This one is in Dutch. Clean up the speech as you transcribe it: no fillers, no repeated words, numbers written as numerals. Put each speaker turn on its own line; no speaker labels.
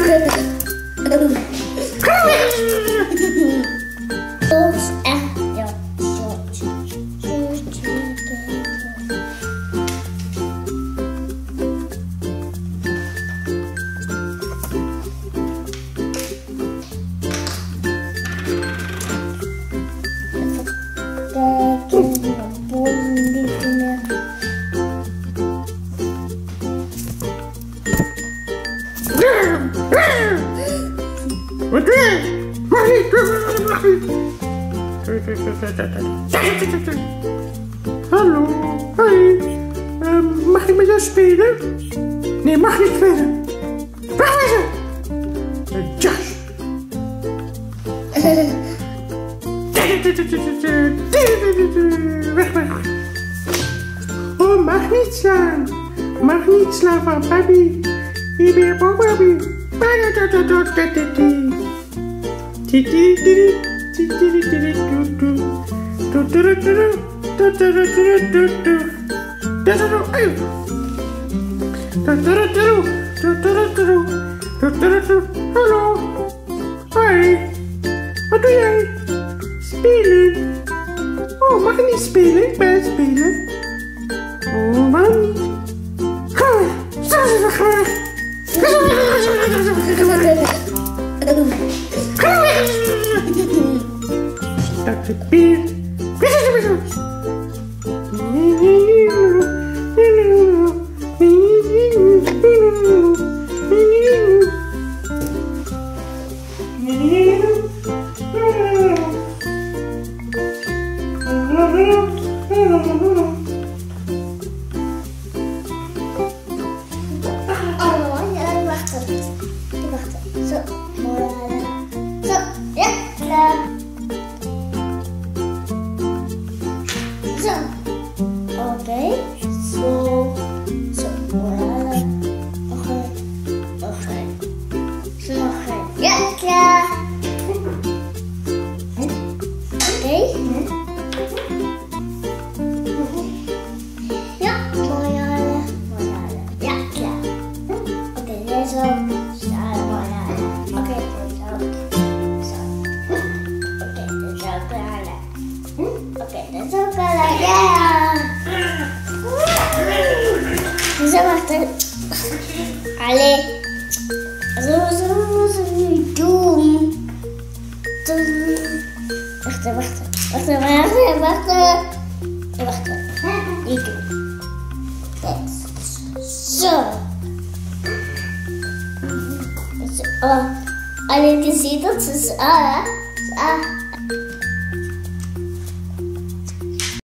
Ons echt, ja, soort.
Wat doe je? Mag niet! Hallo, hoi. Mag ik met jou spelen? Nee, mag niet spelen. Wegwezen! Josh! Weg, weg. Oh, mag niet slaan. Mag niet slaan van papi. Ik ben papi. Hallo. Hoi. Wat doe jij? Spelen. Oh, mag ik niet spelen? Ik ben spelen. Oh, waarom niet? Dat is het bier.
Oké, zo, voilà. Nog een. Ja, klaar. Oké. Ja, mooi halen. Ja, klaar. Oké, deze ook. Mooi halen. Oké, deze ook. Zo. Oké, deze ook halen. Oké, deze ook halen. Ja! Zo, wachten. Allee. Zo nu doen. Wachten. Niet doen. Zo. Oh. Allee, je ziet dat ze